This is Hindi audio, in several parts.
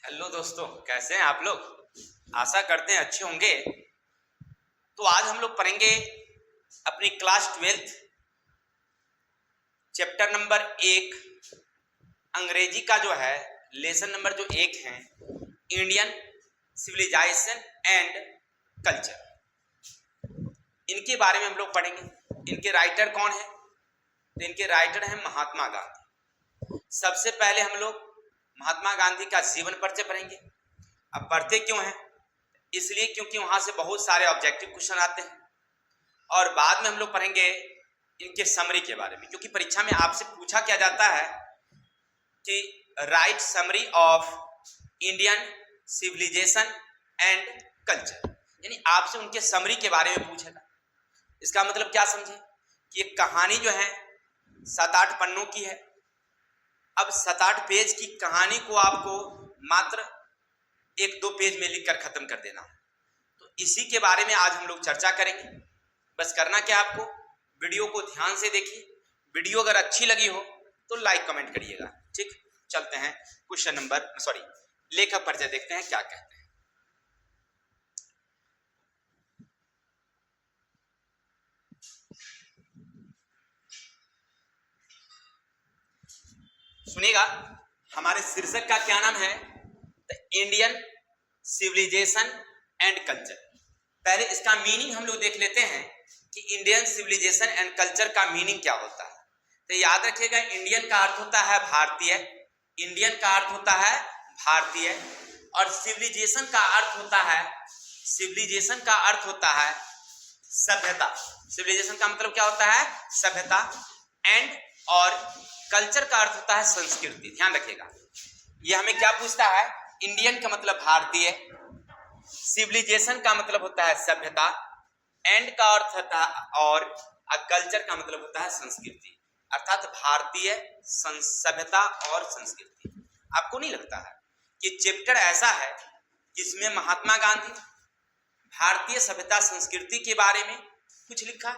हेलो दोस्तों, कैसे हैं आप लोग। आशा करते हैं अच्छे होंगे। तो आज हम लोग पढ़ेंगे अपनी क्लास 12th चैप्टर नंबर 1 अंग्रेजी का जो है लेसन नंबर जो 1 है इंडियन सिविलाइजेशन एंड कल्चर। इनके बारे में हम लोग पढ़ेंगे। इनके राइटर कौन है? तो इनके राइटर हैं महात्मा गांधी। सबसे पहले हम लोग महात्मा गांधी का जीवन परिचय पढ़ेंगे। अब पढ़ते क्यों हैं? इसलिए क्योंकि वहां से बहुत सारे ऑब्जेक्टिव क्वेश्चन आते हैं और बाद में हम लोग पढ़ेंगे इनके समरी के बारे में, क्योंकि परीक्षा में आपसे पूछा क्या जाता है कि write summary of Indian civilisation and culture, यानी आपसे उनके समरी के बारे में पूछेगा। इसका मतलब क्या समझे कि एक कहानी जो है 7-8 पन्नों की है। अब 7-8 पेज की कहानी को आपको मात्र 1-2 पेज में लिखकर खत्म कर देना। तो इसी के बारे में आज हम लोग चर्चा करेंगे। बस करना क्या, आपको वीडियो को ध्यान से देखिए। वीडियो अगर अच्छी लगी हो तो लाइक कमेंट करिएगा। ठीक, चलते हैं क्वेश्चन नंबर लेखक परिचय देखते हैं क्या कहते हैं। सुनिएगा, हमारे शीर्षक का क्या नाम है? The Indian civilisation and culture. पहले इसका मीनिंग हम लोग देख लेते हैं कि इंडियन सिविलाइजेशन एंड कल्चर का मीनिंग क्या होता है। तो याद रखिएगा, इंडियन का अर्थ होता है भारतीय, इंडियन का अर्थ होता है भारतीय, और सिविलाइजेशन का अर्थ होता है, सिविलाइजेशन का अर्थ होता है सभ्यता। सिविलाइजेशन का मतलब क्या होता है? सभ्यता। एंड और कल्चर का अर्थ होता है संस्कृति। ध्यान रखिएगा, ये हमें क्या पूछता है? इंडियन का मतलब भारतीय, सिविलाइजेशन का मतलब होता है सभ्यता, एंड का अर्थ होता है और कल्चर का मतलब होता है संस्कृति, अर्थात भारतीय सभ्यता और संस्कृति। आपको नहीं लगता है कि चैप्टर ऐसा है जिसमें महात्मा गांधी भारतीय सभ्यता संस्कृति के बारे में कुछ लिखा?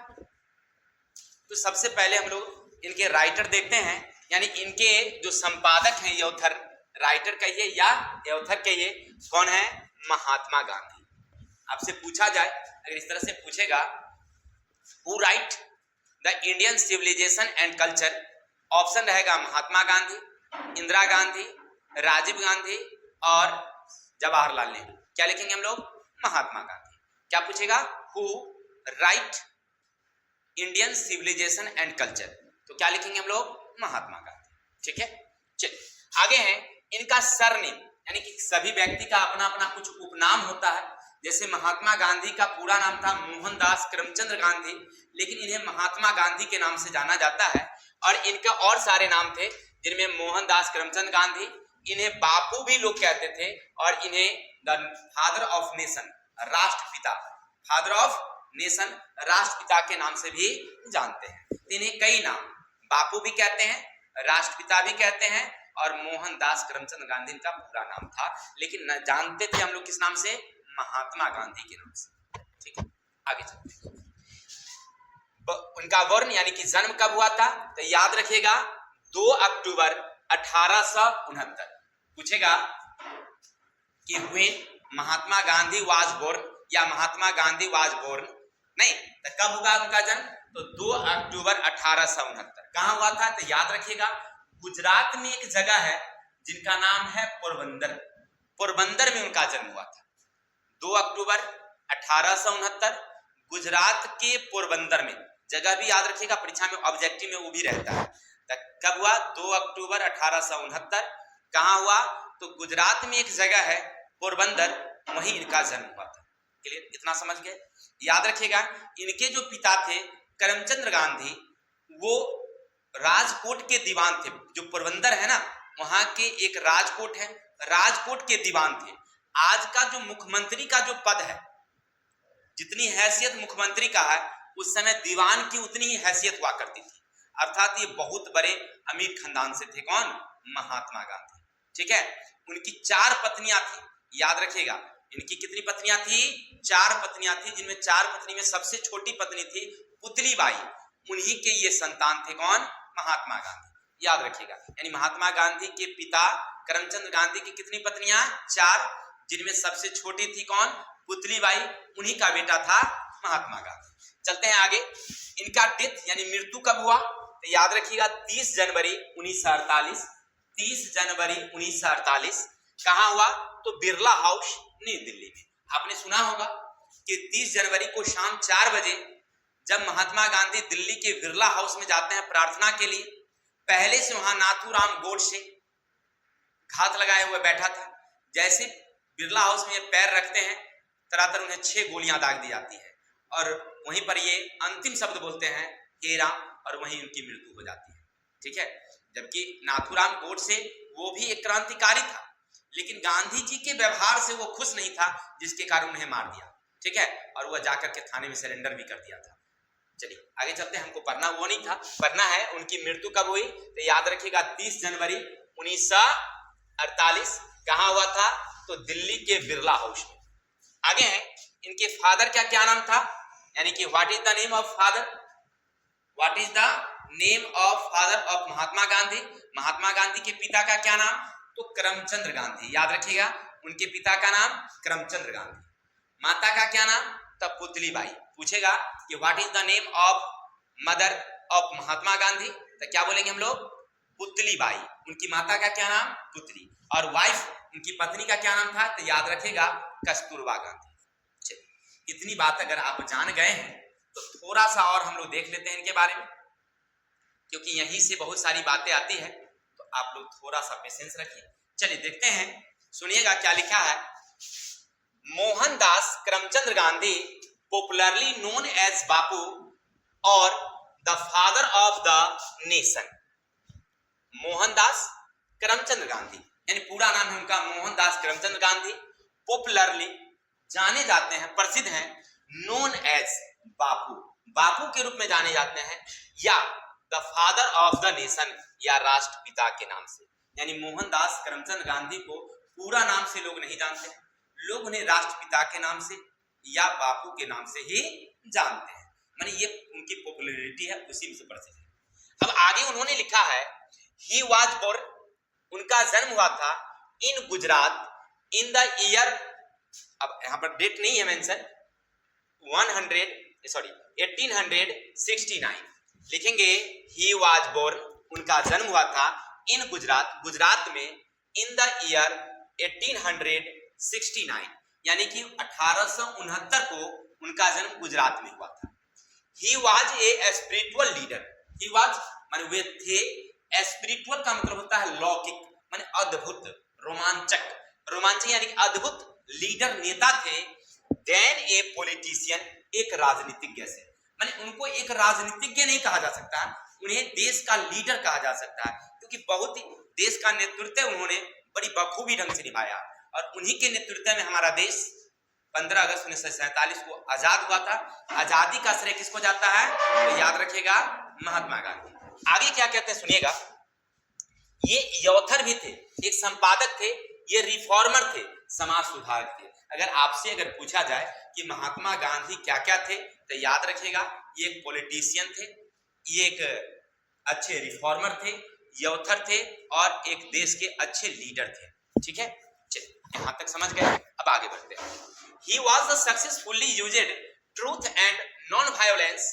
तो सबसे पहले हम लोग इनके राइटर देखते हैं, यानी इनके जो संपादक हैं, ये ऑथर, राइटर कहिए या ऑथर कहिए, कौन है? महात्मा गांधी। आपसे पूछा जाए, अगर इस तरह से पूछेगा who write the Indian civilisation and culture, option रहेगा महात्मा गांधी, इंदिरा गांधी, राजीव गांधी और जवाहरलाल नेहरू। क्या लिखेंगे हम लोग? महात्मा गांधी। क्या पूछेगा? Who write Indian civilisation and culture, तो क्या लिखेंगे हम लोग? महात्मा गांधी। ठीक है, चलिए आगे हैं। इनका सरनेम, यानी कि सभी व्यक्ति का अपना अपना कुछ उपनाम होता है। जैसे महात्मा गांधी का पूरा नाम था मोहनदास करमचंद गांधी, लेकिन इन्हें महात्मा गांधी के नाम से जाना जाता है। और इनका और सारे नाम थे, जिनमें मोहनदास करमचंद गांधी, इन्हें बापू भी लोग कहते थे, और इन्हें द फादर ऑफ नेशन, राष्ट्रपिता, फादर ऑफ नेशन, राष्ट्रपिता के नाम से भी जानते हैं। इन्हें कई नाम, बापू भी कहते हैं, राष्ट्रपिता भी कहते हैं, और मोहनदास करमचंद गांधी का पूरा नाम था, लेकिन जानते थे हम लोग किस नाम से? महात्मा गांधी के नाम से। ठीक है, आगे चलते हैं। उनका वर्ण यानी कि जन्म कब हुआ था? तो याद रखिएगा 2 अक्टूबर 1869। पूछेगा कि when Mahatma Gandhi was born, या महात्मा गांधी वाज बोर्न, नहीं तो कब हुआ उनका जन्म? तो 2 अक्टूबर 1869। कहां हुआ था? तो याद रखिएगा गुजरात में एक जगह है जिनका नाम है पोरबंदर। पोरबंदर में उनका जन्म हुआ था 2 अक्टूबर 1869, गुजरात के पोरबंदर में। जगह भी याद रखिएगा, परीक्षा में ऑब्जेक्टिव में वो भी रहता है। तो कब हुआ? 2 अक्टूबर 1869। कहां हुआ? तो गुजरात में एक जगह है पोरबंदर, वहीं इनका जन्म हुआ था। क्लियर, इतना समझ गए? याद रखिएगा इनके जो पिता थे करमचंद गांधी, वो राजकोट के दीवान थे। जो पोरबंदर है ना, वहां के एक राजकोट है, राजकोट के दीवान थे। आज का जो मुख्यमंत्री का जो पद है, जितनी हैसियत मुख्यमंत्री का है, उस समय दीवान की उतनी ही हैसियत हुआ करती थी। अर्थात ये बहुत बड़े अमीर खानदान से थे। कौन? महात्मा गांधी। ठीक है, उनकी 4 पत्नियां थी। याद रखिएगा इनकी कितनी पत्नियां थी? 4 पत्नियां थी, जिनमें 4 पत्नी में सबसे छोटी पत्नी थी पुतली बाई। उन्हीं के ये संतान थे। कौन? महात्मा गांधी। याद रखिएगा, यानी महात्मा गांधी के पिता करमचंद गांधी की कितनी पत्नियां? 4, जिनमें सबसे छोटी थी कौन? पुतलीबाई, उन्हीं का बेटा था महात्मा गांधी। चलते हैं आगे। इनका डेथ यानी मृत्यु कब हुआ? तो याद रखिएगा 30 जनवरी 1948। 30 जनवरी 1948 कहां हुआ? तो बिरला हाउस, नई दिल्ली में। आपने सुना होगा कि 30 जनवरी को शाम 4 बजे जब महात्मा गांधी दिल्ली के बिरला हाउस में जाते हैं प्रार्थना के लिए, पहले से वहां नाथूराम गोडसे घात लगाए हुए बैठा था। जैसे बिरला हाउस में ये पैर रखते हैं, तरातर उन्हें 6 गोलियां दाग दी जाती है और वहीं पर ये अंतिम शब्द बोलते हैं हे राम, और वहीं उनकी मृत्यु हो जाती है। ठीक है, जबकि नाथूराम गोडसे वो भी एक क्रांतिकारी था, लेकिन गांधी जी के व्यवहार से वो खुश नहीं था, जिसके कारण उन्हें मार दिया। ठीक है, और वह जाकर के थाने में सरेंडर भी कर दिया था। चलिए आगे चलते हैं, हमको पढ़ना वो नहीं था, पढ़ना है उनकी मृत्यु कब हुई। तो याद रखिएगा 30 जनवरी 1948 कहां हुआ था? तो दिल्ली के बिरला हाउस में। आगे हैं, इनके फादर क्या नाम था, यानी कि what is the name of father? What is the name of father of Mahatma Gandhi? Mahatma Gandhi के पिता का क्या नाम? तो करमचंद गांधी। याद रखिएगा उनके पिता का नाम करमचंद गांधी। माता का क्या नाम? तब पुतलीबाई। पूछेगा कि what is the name of mother of Mahatma Gandhi, तो क्या बोलेंगे हम लोग? पुतलीबाई। उनकी माता का क्या नाम? पुतली। और वाइफ उनकी पत्नी का क्या नाम था? तो याद रखिएगा कस्तूरबा गांधी। चलिए, इतनी बात अगर आप जान गए हैं तो थोड़ा सा और हम लोग देख लेते हैं इनके बारे में, क्योंकि यहीं से बहुत सारी बातें आती है, तो आप लोग थोड़ा सा पेशेंस रखिए। चलिए देखते हैं, सुनिएगा क्या लिखा है। Mohandas Karamchand Gandhi, popularly known as Bapu और the father of the nation. Mohandas Karamchand Gandhi, यानी पूरा नाम है उनका मोहनदास करमचंद गांधी, पॉपुलरली जाने जाते हैं, प्रसिद्ध हैं, नोन एज बापू, बापू के रूप में जाने जाते हैं, या the father of the nation, या राष्ट्रपिता के नाम से। यानी मोहनदास करमचंद गांधी को पूरा नाम से लोग नहीं जानते हैं, लोग उन्हें राष्ट्रपिता के नाम से या बापू के नाम से ही जानते हैं। माने ये उनकी पॉपुलैरिटी है, उसी में से प्रसिद्ध है। अब आगे उन्होंने लिखा है ही वाज बोर्न, उनका जन्म हुआ था इन गुजरात इन द ईयर, अब यहाँ पर डेट नहीं है मेंशन, 1869 लिखेंगे। ही वाज बोर्न, उनका जन्म हुआ था इन गुजरात, गुजरात में, इन द ईयर 1869, यानी कि 1869 को उनका जन्म गुजरात में हुआ था। He was a spiritual leader, he was माने वे थे, स्पिरिचुअल का मतलब होता है लौकिक, माने अद्भुत, रोमांचक, रोमांचक यानी कि अद्भुत लीडर, नेता थे। देन ए पॉलिटिशियन, एक राजनीतिज्ञ से, माने उनको एक राजनीतिज्ञ नहीं कहा जा सकता, उन्हें देश का लीडर कहा जा सकता है, क्योंकि बहुत ही देश का नेतृत्व उन्होंने बड़ी बखूबी ढंग से निभाया, और उन्हीं के नेतृत्व में हमारा देश 15 अगस्त 1947 को आजाद हुआ था। आजादी का श्रेय किसको जाता है? तो याद रखिएगा महात्मा गांधी। आगे क्या कहते हैं सुनिएगा। ये ऑथर भी थे, एक संपादक थे, ये रिफॉर्मर थे, समाज सुधारक थे। अगर आपसे अगर पूछा जाए कि महात्मा गांधी क्या क्या थे, तो याद रखिएगा ये एक पॉलिटिशियन थे, ये एक अच्छे रिफॉर्मर थे, ऑथर थे, और एक देश के अच्छे लीडर थे। ठीक है, चलिए यहां तक समझ गए, अब आगे बढ़ते हैं। He was the successfully used truth and non-violence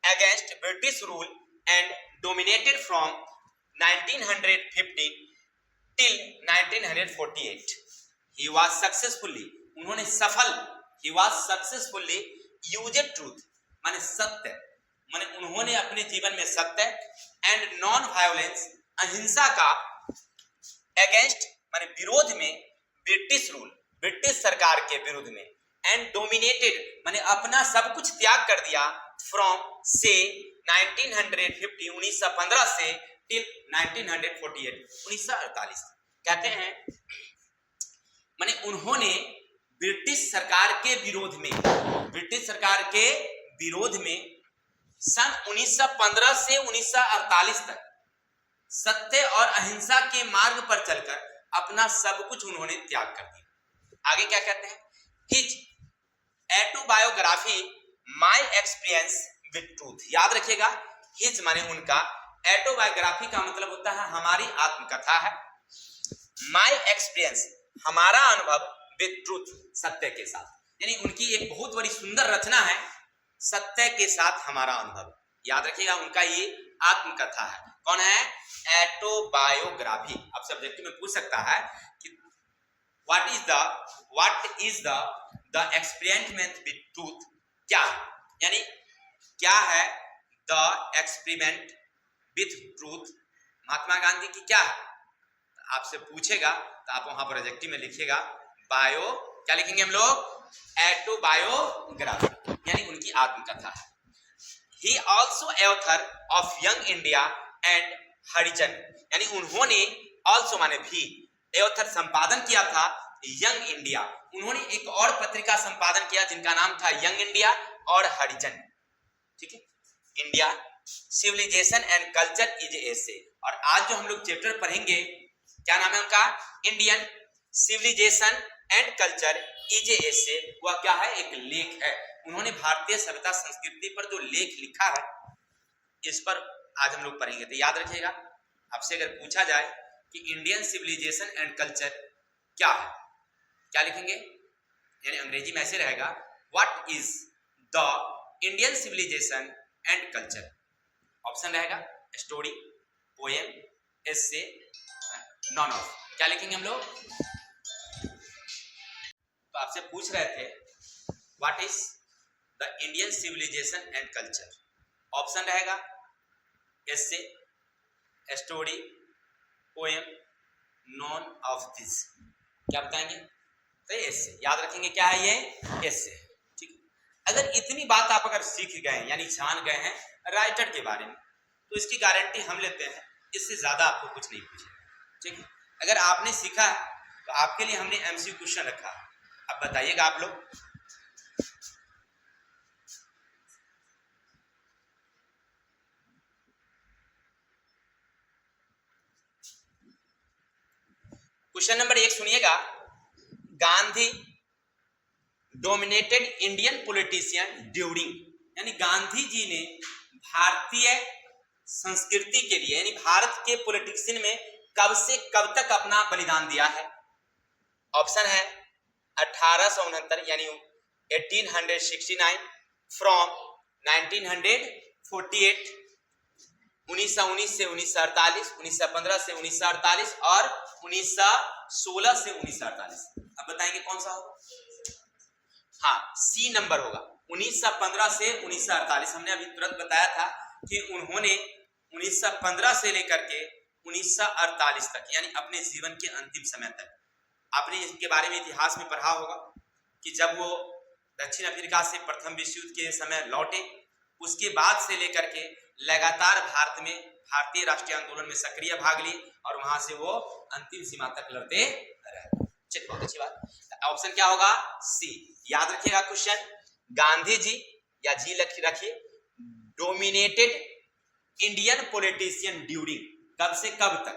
against British rule and dominated from 1915 till 1948. He was successfully, उन्होंने सफल, he was successfully used truth, माने सत्य, माने उन्होंने अपने जीवन में सत्य and non-violence, अहिंसा का, against माने विरोध में, ब्रिटिश रूल, ब्रिटिश सरकार के विरुद्ध में, एंड डोमिनेटेड माने अपना सब कुछ त्याग कर दिया, फ्रॉम से 1915 से टिल 1948 1948 कहते हैं, माने उन्होंने ब्रिटिश सरकार के विरोध में, ब्रिटिश सरकार के विरोध में सन 1915 से 1948 तक सत्य और अहिंसा के मार्ग पर चलकर अपना सब कुछ उन्होंने त्याग कर दिया। आगे क्या कहते हैं, his autobiography my experience with truth. याद रखिएगा हिज माने उनका, ऑटोबायोग्राफी का मतलब होता है हमारी आत्मकथा है, माई एक्सपीरियंस, हमारा अनुभव, विद ट्रूथ, सत्य के साथ। यानी उनकी एक बहुत बड़ी सुंदर रचना है, सत्य के साथ हमारा अनुभव। याद रखिएगा, उनका ये आत्मकथा है। कौन है? ऑटोबायोग्राफी। अब सब्जेक्ट में पूछ सकता है कि what is the experiment with truth, क्या यानी क्या है the experiment with truth, Mahatma Gandhi की क्या है? आपसे पूछेगा तो आप वहां पर एडजेक्टिव में लिखिएगा बायो, क्या लिखेंगे हम लोग? ऑटोबायोग्राफी, यानी उनकी आत्मकथा है। He also author of Young India and Harijan, यानी उन्होंने ऑल्सो माने भी, ऑथर संपादन किया था यंग इंडिया। उन्होंने एक और पत्रिका संपादन किया जिनका नाम था यंग इंडिया और हरिजन। ठीक है, India civilisation and culture is essay. और आज जो हम लोग चैप्टर पढ़ेंगे, क्या नाम है उनका? Indian civilisation and culture is essay. वह क्या है? एक लेख है। उन्होंने भारतीय सभ्यता संस्कृति पर जो लेख लिखा है, इस पर आज हम लोग पढ़ेंगे। तो याद रखिएगा, आपसे अगर पूछा जाए कि इंडियन सिविलाइजेशन एंड कल्चर क्या है, क्या लिखेंगे? यानी अंग्रेजी में ऐसे रहेगा, what is the Indian civilisation and culture. Option रहेगा story, poem, essay, none of. क्या लिखेंगे हम लोग? तो आपसे पूछ रहे थे what is the Indian civilisation and culture. Option रहेगा essay, story, poem, none of this. क्या बताएंगे? तो एसे। याद रखेंगे क्या है ये? एसे। ठीक है, अगर इतनी बात आप अगर सीख गए यानी जान गए हैं राइटर के बारे में, तो इसकी गारंटी हम लेते हैं, इससे ज्यादा आपको कुछ नहीं पूछेगा। ठीक है, अगर आपने सीखा तो आपके लिए हमने एमसीक्यू क्वेश्चन रखा। अब बताइएगा आप लोग, क्वेश्चन नंबर 1 सुनिएगा। Gandhi dominated Indian politician during, यानी गांधी जी ने भारतीय संस्कृति के लिए यानी भारत के पॉलिटिशियन में कब से कब तक अपना बलिदान दिया है? ऑप्शन है 1869 यानी 1869, फ्रॉम 1948, 1919 से 1948, 1915 से 1948 और 1916 से 1948। अब बताएंगे कौन सा होगा? हाँ, सी नंबर होगा। 1915 से 1948। हमने अभी तुरंत बताया था कि उन्होंने 1915 से लेकर के 1948 तक, यानी अपने जीवन के अंतिम समय तक, आपने इसके बारे में इतिहास में पढ़ा होगा कि जब वो दक्षिण अफ्रीका से प्रथम विश्व युद्ध के समय लौटे, उसके बाद से लेकर के लगातार भारत में भारतीय राष्ट्रीय आंदोलन में सक्रिय भाग ली और वहां से वो अंतिम सीमा तक लड़ते रहे। चलिए, बहुत अच्छी बात। ऑप्शन क्या होगा? सी। याद रखिएगा क्वेश्चन, गांधी जी या जी रखिए, डोमिनेटेड इंडियन पॉलिटिशियन ड्यूरिंग, कब से कब तक।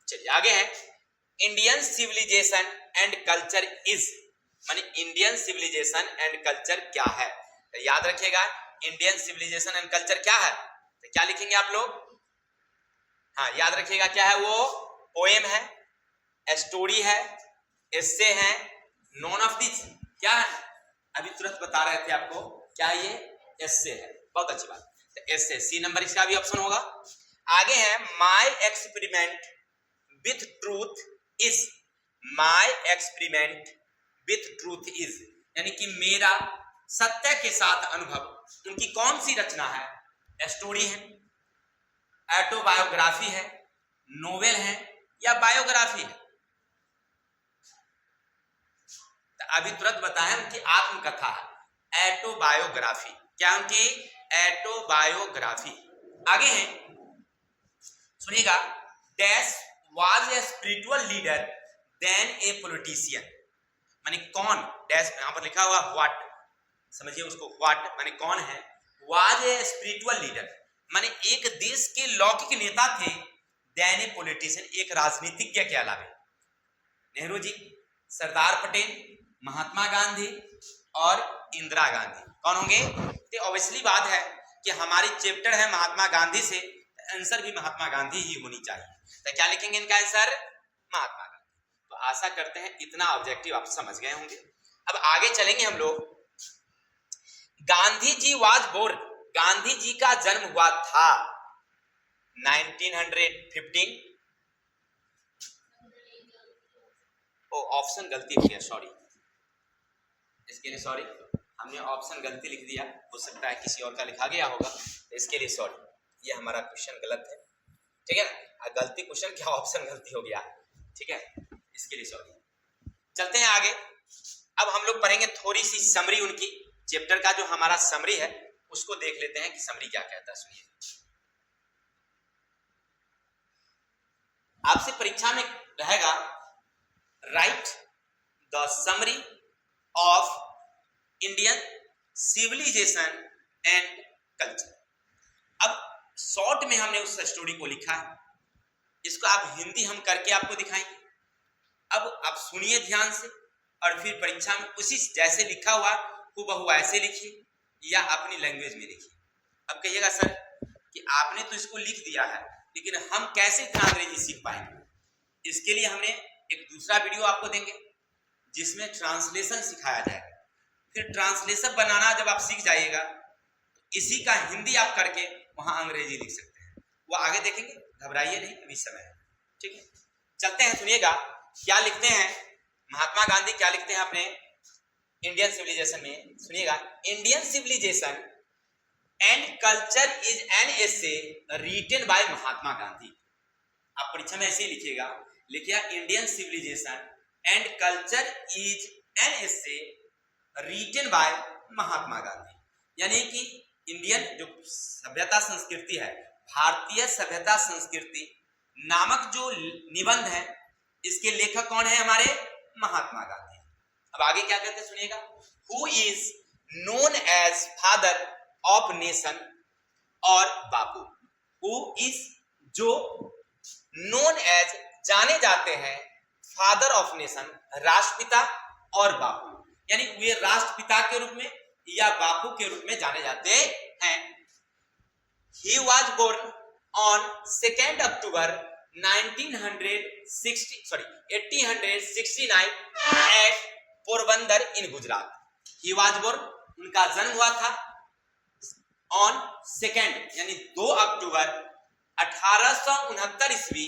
चलिए आगे है, Indian civilisation and culture is, माने इंडियन सिविलाइजेशन एंड कल्चर क्या है? तो याद रखिएगा, इंडियन सिविलाइजेशन एंड कल्चर क्या है? तो क्या लिखेंगे आप लोग? हाँ, याद रखिएगा क्या है वो? पोएम है, स्टोरी है, एसे है, नॉन ऑफ दिस। क्या है? अभी तुरंत बता रहे थे आपको, क्या ये? एसे है। बहुत अच्छी बात। तो एसे, सी नंबर इसका भी ऑप्शन होगा। आगे है, my experiment with truth is, my experiment with truth is, यानी कि मेरा सत्य के साथ अनुभव। उनकी कौन सी रचना है? स्टोरी है, ऑटोबायोग्राफी है, नोवेल है या बायोग्राफी है? तो अभी तुरंत बताएं, उनकी आत्मकथा है, ऑटोबायोग्राफी। क्या उनकी? ऑटोबायोग्राफी। आगे है, सुनिएगा, dash was a spiritual leader than a politician, माने कौन? डैश यहां पर लिखा हुआ व्हाट, समझिए उसको, व्हाट माने कौन है, वाज ए स्पिरिचुअल लीडर माने एक देश के लौकिक नेता थे, देन ए पॉलिटिशियन, एक राजनीतिज्ञ के अलावा। नेहरू जी, सरदार पटेल, महात्मा गांधी और इंदिरा गांधी कौन होंगे? तो ऑब्वियसली बात है कि हमारी चैप्टर है महात्मा गांधी से, आंसर भी महात्मा गांधी ही होनी चाहिए। तो क्या लिखेंगे इनका आंसर? महात्मा गांधी। आशा करते हैं इतना ऑब्जेक्टिव आप समझ गए होंगे। अब आगे चलेंगे हम लोग। गांधी जी वाज बोर्न, गांधी जी का जन्म हुआ था 1915। ओ ऑप्शन गलती हो गया, सॉरी, इसके लिए सॉरी, हमने ऑप्शन गलती लिख दिया, हो सकता है किसी और का लिखा गया होगा, तो इसके लिए सॉरी, ये हमारा क्वेश्चन गलत है, ठीक है ना, गलती क्वेश्चन क्या, ऑप्शन गलती हो गया, ठीक है, इसके लिए सॉरी। चलते हैं आगे। अब हम लोग पढ़ेंगे थोड़ी सी समरी, उनकी चैप्टर का जो हमारा समरी है उसको देख लेते हैं कि समरी क्या कहता है। सुनिए, आपसे परीक्षा में रहेगा write the summary of Indian civilisation and culture. अब शॉर्ट में हमने उस स्टोरी को लिखा है, इसको आप हिंदी हम करके आपको दिखाएंगे। अब आप सुनिए ध्यान से और फिर परीक्षा में उसी जैसे लिखा हुआ हूबहू ऐसे लिखिए या अपनी लैंग्वेज में लिखिए। अब कहिएगा सर कि आपने तो इसको लिख दिया है लेकिन हम कैसे इतना अंग्रेजी सीख पाएंगे? इसके लिए हमने एक दूसरा वीडियो आपको देंगे जिसमें ट्रांसलेशन सिखाया जाएगा। फिर ट्रांसलेशन बनाना जब आप सीख जाइएगा तो इसी का हिंदी आप करके वहां अंग्रेजी लिख सकते हैं, वो आगे देखेंगे, घबराइए नहीं, अभी समय है, ठीक है। चलते हैं, सुनिएगा क्या लिखते हैं महात्मा गांधी, क्या लिखते हैं अपने इंडियन सिविलाइजेशन में। सुनिएगा, Indian civilisation and culture is an essay written by Mahatma Gandhi. आप परीक्षा में ऐसे ही लिखिएगा, लिखिएगा Indian civilisation and culture is an essay written by Mahatma Gandhi. यानी कि इंडियन जो सभ्यता संस्कृति है, भारतीय सभ्यता संस्कृति नामक जो निबंध है, इसके लेखक कौन है? हमारे महात्मा गांधी। अब आगे क्या कहते हैं सुनिएगा, who is known as father of nation, और बापू, हु इज जो नोन एज जाने जाते हैं फादर ऑफ नेशन, राष्ट्रपिता, और बापू यानी वे राष्ट्रपिता के रूप में या बापू के रूप में जाने जाते हैं। He was born on 2nd October 1869 at Porbandar in Gujarat. He was born, उनका जन्म हुआ था on 2nd यानी 2 अक्टूबर 1869 ईस्वी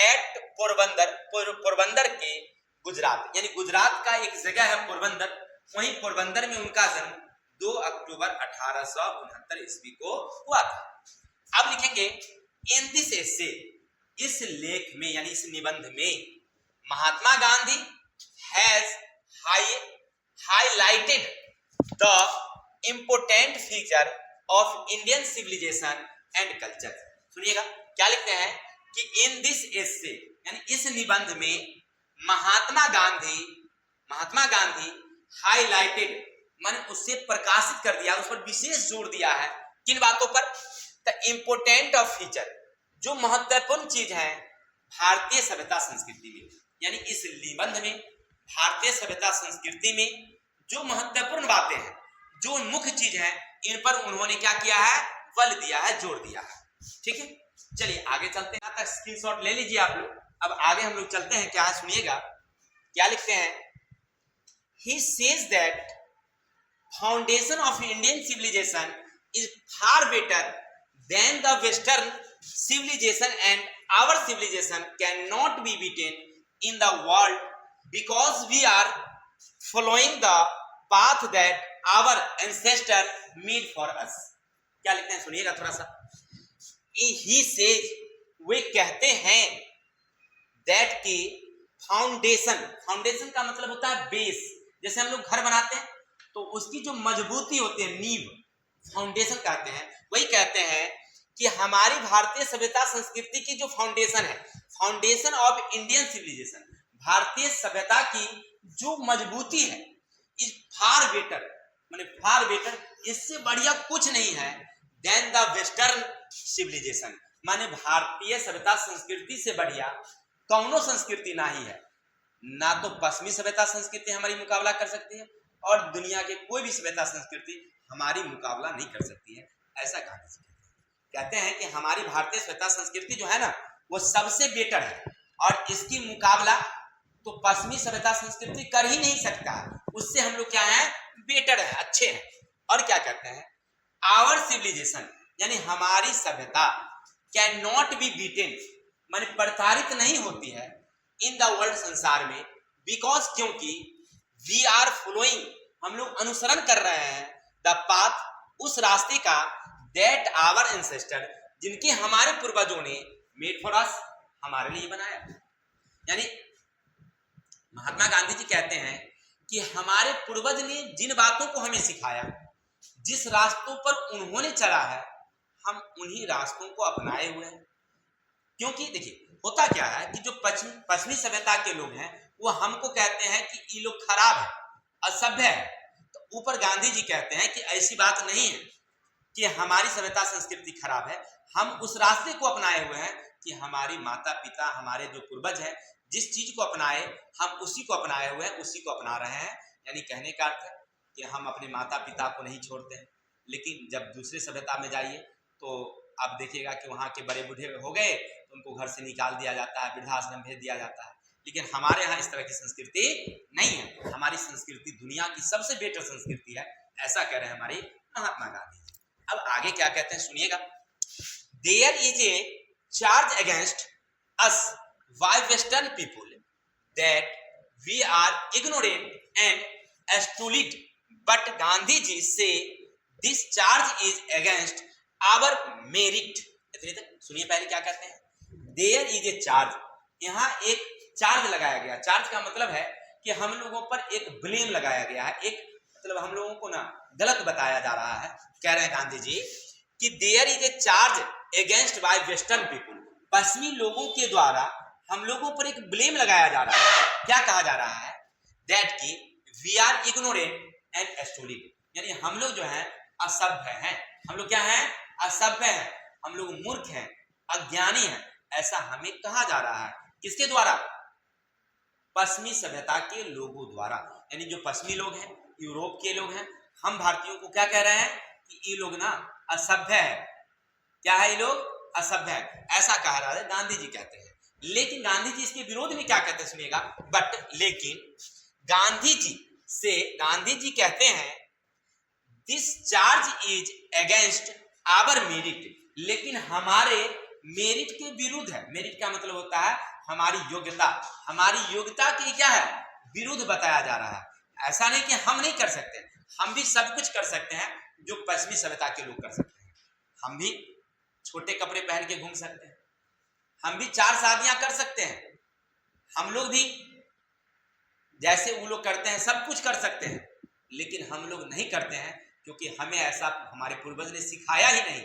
एट पोरबंदर के गुजरात, यानी गुजरात का एक जगह है पोरबंदर, वहीं पोरबंदर में उनका जन्म 2 अक्टूबर 1869 ईस्वी को हुआ था। अब लिखेंगे इन दिस एसे, इस लेख में यानी इस निबंध में Mahatma Gandhi has highlighted the important feature of Indian civilisation and culture. सुनिएगा क्या लिखते हैं कि इन दिस एसे यानी इस निबंध में महात्मा गांधी हाईलाइटेड माने उससे प्रकाशित कर दिया, उस पर विशेष जोर दिया है। किन बातों पर? द इंपोर्टेंट ऑफ फीचर, जो महत्वपूर्ण चीज है भारतीय सभ्यता संस्कृति में, यानी इस निबंध में भारतीय सभ्यता संस्कृति में जो महत्वपूर्ण बातें हैं, जो मुख्य चीज है, इन पर उन्होंने क्या किया है? बल दिया है, जोर दिया है, ठीक है। चलिए आगे चलते हैं, तक स्क्रीनशॉट ले लीजिए आप लोग। अब आगे हम लोग चलते हैं, क्या है सुनिएगा क्या लिखते हैं। He says that foundation of Indian civilization is far better than the Western civilization, and our civilization cannot be beaten in the world because we are following the path that our ancestors made for us। क्या लिखते हैं सुनिएगा थोड़ा सा। He says, वे कहते हैं, that की फाउंडेशन का मतलब होता है बेस। जैसे हम लोग घर बनाते हैं तो उसकी जो मजबूती होती है, नींव, फाउंडेशन कहते हैं। वही कहते हैं कि हमारी भारतीय सभ्यता संस्कृति की जो फाउंडेशन है, फाउंडेशन ऑफ इंडियन सिविलाइजेशन, भारतीय सभ्यता की जो मजबूती है, इज फार बेटर, माने फार बेटर, इससे बढ़िया कुछ नहीं है, देन द वेस्टर्न सिविलाइजेशन, माने भारतीय सभ्यता संस्कृति से बढ़िया कौनो संस्कृति ना ही है। ना तो पश्चिमी सभ्यता संस्कृति हमारी मुकाबला कर सकती है और दुनिया के कोई भी सभ्यता संस्कृति हमारी मुकाबला नहीं कर सकती है। ऐसा गांधी जी कहते हैं कि हमारी भारतीय सभ्यता संस्कृति जो है ना, वो सबसे बेटर है और इसकी मुकाबला तो पश्चिमी सभ्यता संस्कृति कर ही नहीं सकता, उससे हम लोग क्या है, बेटर है, अच्छे हैं। और क्या कहते हैं, आवर सिविलाइजेशन यानी हमारी सभ्यता कैन नॉट बी बीटेन, माने प्रताड़ित नहीं होती है इन द वर्ल्ड संसार में, बिकॉज क्योंकि वी आर फॉलोइंग हम लोग अनुसरण कर रहे हैं द पाथ उस रास्ते का दैट आवर एंसेस्टर जिनके हमारे पूर्वजों ने मेड फॉर अस हमारे लिए बनाया। यानी महात्मा गांधी जी कहते हैं कि हमारे पूर्वज ने जिन बातों को हमें सिखाया, जिस रास्तों पर उन्होंने चला है, हम उन्हीं रास्तों को अपनाए हुए हैं। क्योंकि देखिए होता क्या है कि जो पश्चिमी सभ्यता के लोग हैं वो हमको कहते हैं कि ये लोग खराब है, असभ्य है, तो ऊपर गांधी जी कहते हैं कि ऐसी बात नहीं है कि हमारी सभ्यता संस्कृति खराब है, हम उस रास्ते को अपनाए हुए हैं कि हमारी माता पिता हमारे जो पूर्वज हैं जिस चीज को अपनाए हम उसी को अपनाए हुए हैं, उसी को अपना रहे हैं। यानी कहने का अर्थ है कि हम अपने माता पिता को नहीं छोड़ते हैं, लेकिन जब दूसरे सभ्यता में जाइए तो आप देखिएगा कि वहाँ के बड़े बूढ़े हो गए तो उनको घर से निकाल दिया जाता है, वृद्धाश्रम भेज दिया जाता है। लेकिन हमारे यहाँ इस तरह की संस्कृति नहीं है, हमारी संस्कृति दुनिया की सबसे बेटर संस्कृति है, ऐसा कह रहे हैं हमारे महात्मा गांधी। अब आगे क्या कहते हैं सुनिएगा, there is a charge against us by western people that we are ignorant and stolid, but Gandhi ji say this charge is against our merit. सुनिए पहले क्या कहते हैं, देयर इज ए चार्ज, यहाँ एक चार्ज लगाया गया। चार्ज का मतलब है कि हम लोगों पर एक ब्लेम लगाया गया है, एक मतलब हम लोगों को ना गलत बताया जा रहा है। कह रहे हैं गांधी जी कि there is a charge against by western people, पश्चिमी लोगों के द्वारा हम लोगों पर एक ब्लेम लगाया जा रहा है। क्या कहा जा रहा है, दैट की वी आर इग्नोरेंट एंड स्टूलिड, यानी हम लोग जो है असभ्य हैं, हम लोग क्या हैं, असभ्य हैं, हम लोग मूर्ख हैं, अज्ञानी हैं, ऐसा हमें कहा जा रहा है। किसके द्वारा, पश्चिमी सभ्यता के लोगों द्वारा। यानी जो पश्चिमी लोग हैं, यूरोप के लोग हैं, हम भारतीयों को क्या कह रहे हैं कि ये लोग ना असभ्य है। क्या है, ये लोग असभ्य है, ऐसा कह रहा है गांधी जी कहते हैं। लेकिन गांधी जी इसके विरोध में क्या कहते हैं सुनिएगा, बट लेकिन गांधी जी से गांधी जी कहते हैं this charge is against our merit, लेकिन हमारे मेरिट के विरुद्ध है। मेरिट का मतलब होता है हमारी योग्यता, हमारी योग्यता की क्या है, विरुद्ध बताया जा रहा है। ऐसा नहीं कि हम नहीं कर सकते, हम भी सब कुछ कर सकते हैं जो पश्चिमी सभ्यता के लोग कर सकते हैं। हम भी छोटे कपड़े पहन के घूम सकते हैं, हम भी 4 शादियां कर सकते हैं, हम लोग भी जैसे वो लोग करते हैं सब कुछ कर सकते हैं, लेकिन हम लोग नहीं करते हैं क्योंकि हमें ऐसा हमारे पूर्वज ने सिखाया ही नहीं,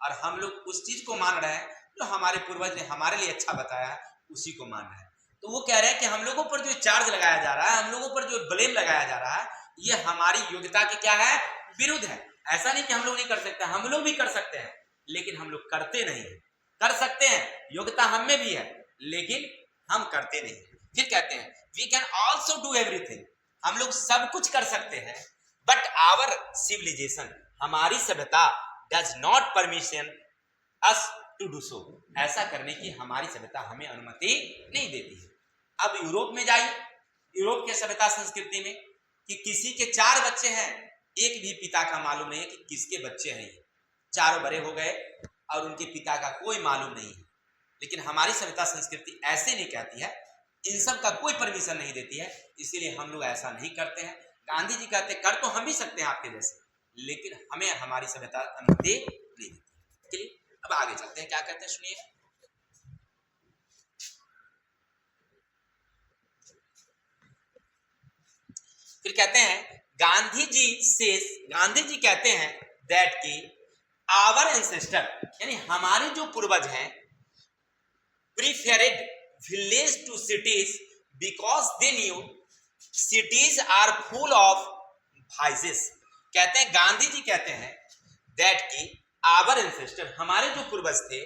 और हम लोग उस चीज को मान रहे हैं जो हमारे पूर्वज ने हमारे लिए अच्छा बताया है, उसी को मान रहे हैं। तो वो कह रहे हैं कि हम लोगों पर जो चार्ज लगाया जा रहा है, हम लोगों पर जो ब्लेम लगाया जा रहा है, ये हमारी योग्यता के क्या है, विरुद्ध है। ऐसा नहीं कि हम लोग नहीं कर सकते, हम लोग भी कर सकते हैं, लेकिन हम लोग करते नहीं है। कर सकते हैं, योग्यता हम में भी है, लेकिन हम करते नहीं। फिर कहते हैं we can also do everything, हम लोग सब कुछ कर सकते हैं, बट आवर सिविलाइजेशन, हमारी सभ्यता does not permission us to do so, ऐसा करने की हमारी सभ्यता हमें अनुमति नहीं देती है। अब यूरोप में जाइए, यूरोप के सभ्यता संस्कृति में कि किसी के 4 बच्चे हैं, एक भी पिता का मालूम नहीं है कि किसके बच्चे हैं, ये चारों बड़े हो गए और उनके पिता का कोई मालूम नहीं है। लेकिन हमारी सभ्यता संस्कृति ऐसे नहीं कहती है, इन सब का कोई परमिशन नहीं देती है, इसीलिए हम लोग ऐसा नहीं करते हैं। गांधी जी कहते कर तो हम भी सकते हैं आपके जैसे, लेकिन हमें हमारी सभ्यता अनुमति नहीं देती। चलिए अब आगे चलते हैं, क्या कहते हैं सुनिए, फिर कहते हैं गांधी जी कहते हैं दैट की आवर एंसेस्टर, यानी हमारे जो पूर्वज हैं, preferred village to cities because they knew cities are full of vices. कहते हैं गांधी जी कहते हैं दैट की आवर एंसेस्टर, हमारे जो पूर्वज थे,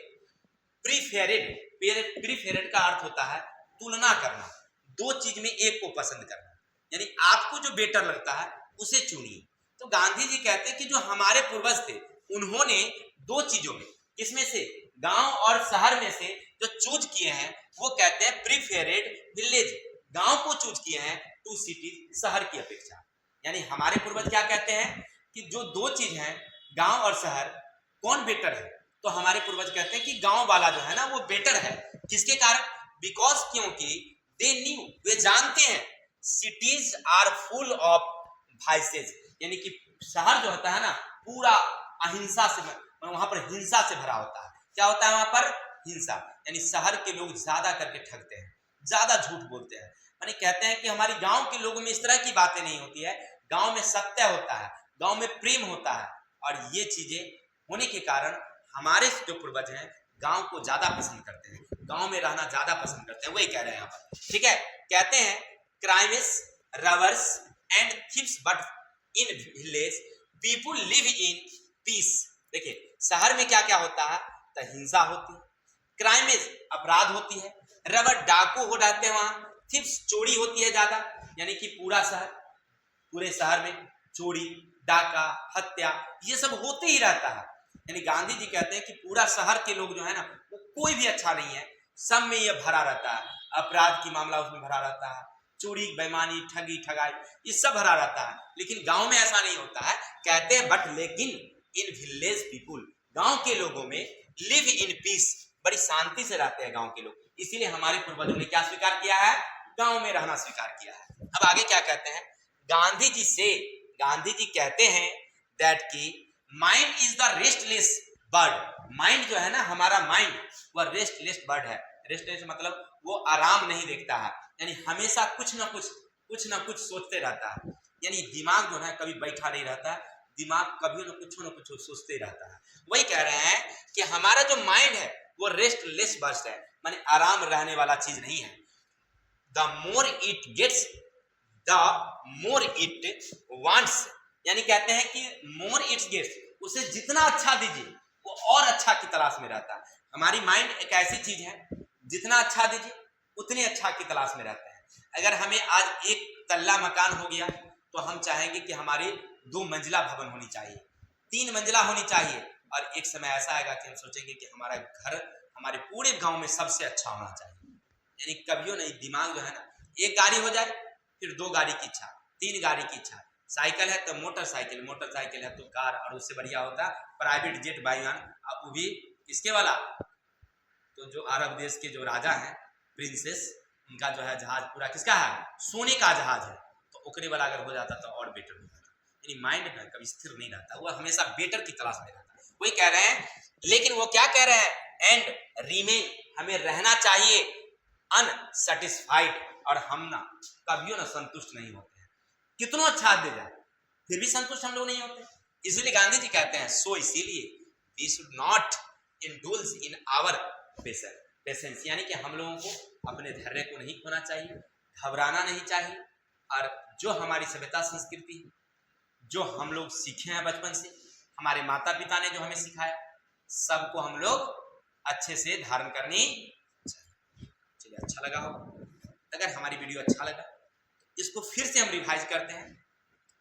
प्रीफेरेड का अर्थ होता है तुलना करना, 2 चीज में एक को पसंद करना, यानी आपको जो बेटर लगता है उसे चुनिए। तो गांधी जी कहते हैं कि जो हमारे पूर्वज थे उन्होंने 2 चीजों में, इसमें से गांव और शहर में से जो चूज किए हैं, वो कहते हैं प्रीफेरेड विलेज, गांव को चूज किए हैं टू सिटीज, शहर की अपेक्षा। यानी हमारे पूर्वज क्या कहते हैं कि जो दो चीज हैं, गांव और शहर, कौन बेटर है? तो हमारे पूर्वज कहते हैं कि गांव वाला जो है ना वो बेटर है। किसके कारण? बिकॉज, क्योंकि दे न्यू, वे जानते हैं, cities are full of vices, यानी कि शहर जो होता है ना पूरा अहिंसा से, वहां पर हिंसा से भरा होता है। क्या होता है वहां पर? हिंसा। यानी शहर के लोग ज्यादा करके ठगते हैं, ज्यादा झूठ बोलते हैं। यानी कहते हैं कि हमारी गांव के लोगों में इस तरह की बातें नहीं होती है, गांव में सत्य होता है, गांव में प्रेम होता है। और ये चीजें होने के कारण हमारे जो पूर्वज हैं गांव को ज्यादा पसंद करते हैं, गांव में रहना ज्यादा पसंद करते हैं। वही कह रहे हैं यहाँ पर, ठीक है। कहते हैं crimes, robbers and thieves, but in village people live in peace. देखिए शहर में क्या क्या होता है? तो हिंसा होती है, क्राइम अपराध होती है, रबर डाकू हो जाते हैं वहां, थीव्स चोरी होती है ज्यादा। यानी कि पूरे शहर में चोरी, डाका, हत्या ये सब होते ही रहता है। यानी गांधी जी कहते हैं कि पूरा शहर के लोग जो है ना वो कोई भी अच्छा नहीं है, सब में ये भरा रहता है, अपराध की मामला उसमें भरा रहता है, चोरी, बेईमानी, ठगी, ठगाई ये सब भरा रहता है। लेकिन गांव में ऐसा नहीं होता है। कहते हैं बट लेकिन इन विलेज पीपुल, गांव के लोगों में लिव इन पीस, बड़ी शांति से रहते हैं गांव के लोग। इसीलिए हमारे पूर्वजों ने क्या स्वीकार किया है? गांव में रहना स्वीकार किया है। अब आगे क्या कहते हैं गांधी जी कहते हैं दैट की mind is the restless bird. Mind जो है ना, हमारा माइंड वह रेस्टलेस बर्ड है। रेस्टलेस मतलब वो आराम नहीं देखता है, यानी हमेशा कुछ ना कुछ सोचते रहता है। यानी दिमाग जो है कभी बैठा नहीं रहता है, दिमाग कभी ना कुछ सोचते रहता है। वही कह रहे हैं कि हमारा जो माइंड है वो रेस्टलेस बर्ड है, माने आराम रहने वाला चीज नहीं है। The more it gets the more it wants, यानी कहते हैं कि मोर इट्स गेट्स, उसे जितना अच्छा दीजिए वो और अच्छा की तलाश में रहता है। हमारी माइंड एक ऐसी चीज है, जितना अच्छा दीजिए उतने अच्छा की तलाश में रहते हैं। अगर हमें आज एक तल्ला मकान हो गया तो हम चाहेंगे कि हमारी 2 मंजिला भवन होनी चाहिए, 3 मंजिला होनी चाहिए, और एक समय ऐसा आएगा कि हम सोचेंगे कि हमारा घर हमारे पूरे गांव में सबसे अच्छा होना चाहिए। यानी कभियो नहीं, दिमाग जो है ना, एक गाड़ी हो जाए फिर 2 गाड़ी की इच्छा, 3 गाड़ी की इच्छा, साइकिल है तो मोटरसाइकिल है तो कार, और उससे बढ़िया होता प्राइवेट जेट बाईवान, वो भी किसके वाला? तो जो अरब देश के जो राजा हैं, प्रिंसेस, उनका जो है जहाज पूरा किसका है? सोने का जहाज है। तो ओकरे वाला अगर हो जाता तो और बेटर हो जाता। यानी माइंड में कभी स्थिर नहीं रहता, वो हमेशा बेटर की तलाश में रहता। वही कह रहे हैं, लेकिन वो क्या कह रहे हैं? एंड रिमेन, हमें रहना चाहिए अनसेटिस्फाइड, और हम ना कभी ना संतुष्ट नहीं होते हैं। कितना अच्छा दे जाए फिर भी संतुष्ट हम लोग नहीं होते। इसलिए गांधी जी कहते हैं सो इसीलिए we should not indulge in our patience, यानी कि हम लोगों को अपने धैर्य को नहीं खोना चाहिए, घबराना नहीं चाहिए, और जो हमारी सभ्यता संस्कृति है, जो हम लोग सीखे हैं बचपन से, हमारे माता पिता ने जो हमें सिखाया, सबको हम लोग अच्छे से धारण करनी चाहिए। चलिए, अच्छा लगा हो? अगर हमारी वीडियो अच्छा लगा इसको फिर से हम रिवाइज करते हैं,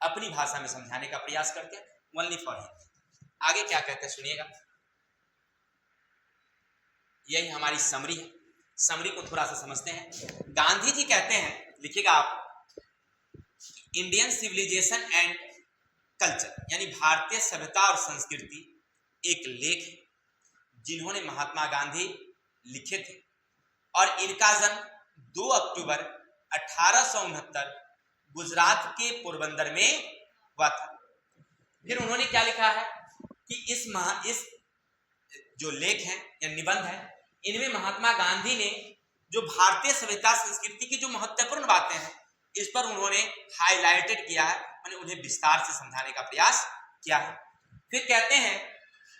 अपनी भाषा में समझाने का प्रयास करते हैं, ओनली फॉर हिंदी। आगे क्या कहते हैं सुनिएगा। यही हमारी समरी है, समरी को थोड़ा सा समझते हैं। गांधी जी कहते हैं, लिखिएगा आप, इंडियन सिविलाइजेशन एंड कल्चर, यानी भारतीय सभ्यता और संस्कृति एक लेख है जिन्होंने महात्मा गांधी लिखे थे, और इनका जन्म 2 अक्टूबर 1869 गुजरात के पोरबंदर में हुआ था। फिर उन्होंने क्या लिखा है कि इस जो लेख है या निबंध है, इनमें महात्मा गांधी ने जो भारतीय सभ्यता संस्कृति की जो महत्वपूर्ण बातें हैं इस पर उन्होंने हाईलाइटेड किया है, मैंने उन्हें विस्तार से समझाने का प्रयास किया है। फिर कहते हैं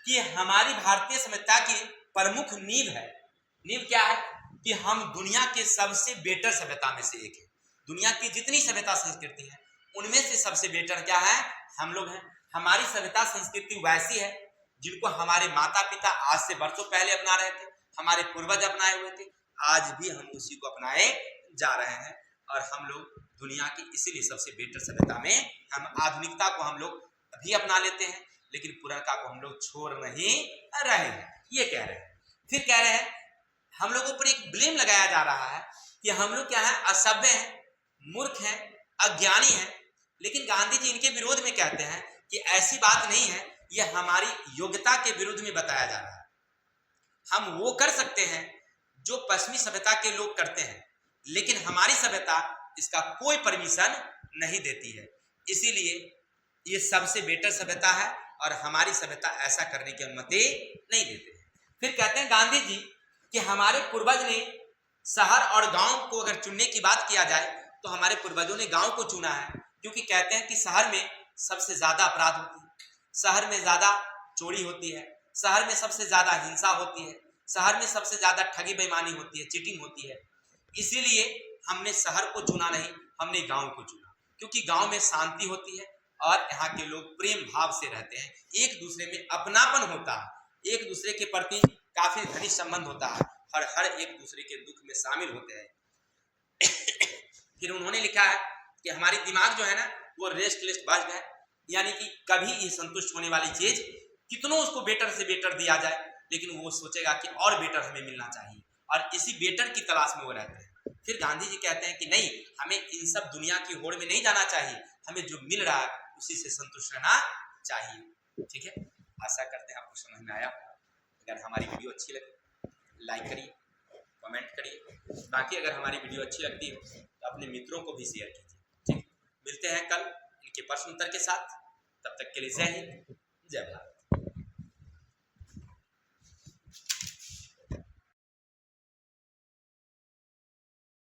कि हमारी भारतीय सभ्यता की प्रमुख नींव है। नींव क्या है? कि हम दुनिया के सबसे बेटर सभ्यता में से एक है। दुनिया की जितनी सभ्यता संस्कृति है उनमें से सबसे बेटर क्या है? हम लोग हैं। हमारी सभ्यता संस्कृति वैसी है जिनको हमारे माता पिता आज से वर्षों पहले अपना रहे थे, हमारे पूर्वज अपनाए हुए थे, आज भी हम उसी को अपनाए जा रहे हैं, और हम लोग दुनिया की इसीलिए सबसे बेटर सभ्यता में, हम आधुनिकता को हम लोग अभी अपना लेते हैं लेकिन पुरानका को हम लोग छोड़ नहीं रहे हैं, ये कह रहे हैं। फिर कह रहे हैं हम लोगों पर एक ब्लेम लगाया जा रहा है कि हम लोग क्या है, असभ्य हैं, मूर्ख हैं, अज्ञानी हैं। लेकिन गांधी जी इनके विरोध में कहते हैं कि ऐसी बात नहीं है, यह हमारी योग्यता के विरुद्ध में बताया जा रहा है। हम वो कर सकते हैं जो पश्चिमी सभ्यता के लोग करते हैं, लेकिन हमारी सभ्यता इसका कोई परमिशन नहीं देती है। इसीलिए ये सबसे बेटर सभ्यता है और हमारी सभ्यता ऐसा करने की अनुमति नहीं देते हैं। फिर कहते हैं गांधी जी कि हमारे पूर्वज ने शहर और गांव को अगर चुनने की बात किया जाए तो हमारे पूर्वजों ने गांव को चुना है, क्योंकि कहते हैं कि शहर में सबसे ज्यादा अपराध होती है, शहर में ज्यादा चोरी होती है, शहर में सबसे ज्यादा हिंसा होती है, शहर में सबसे ज्यादा ठगी बेईमानी होती है, चीटिंग होती है। इसीलिए हमने शहर को चुना नहीं, हमने गांव को चुना, क्योंकि गांव में शांति होती है और यहाँ के लोग प्रेम भाव से रहते हैं, एक दूसरे में अपनापन होता है, एक दूसरे के प्रति काफी घनिष्ठ संबंध होता है और हर एक दूसरे के दुख में शामिल होते हैं। फिर उन्होंने लिखा है कि हमारी दिमाग जो है ना वो रेस्टलेस बर्ड है, यानी कि कभी ये संतुष्ट होने वाली चीज कितनों उसको बेटर से बेटर दिया जाए, लेकिन वो सोचेगा कि और बेटर हमें मिलना चाहिए और इसी बेटर की तलाश में वो रहते हैं। फिर गांधी जी कहते हैं कि नहीं, हमें इन सब दुनिया की होड़ में नहीं जाना चाहिए, हमें जो मिल रहा है उसी से संतुष्ट रहना चाहिए। ठीक है, आशा करते हैं आपको समझ में आया। अगर हमारी वीडियो अच्छी लगे लाइक करिए, कमेंट करिए, बाकी अगर हमारी वीडियो अच्छी लगती हो तो अपने मित्रों को भी शेयर कीजिए। ठीक, मिलते हैं कल इनके प्रश्न उत्तर के साथ, तब तक के लिए जय हिंद, जय भारत।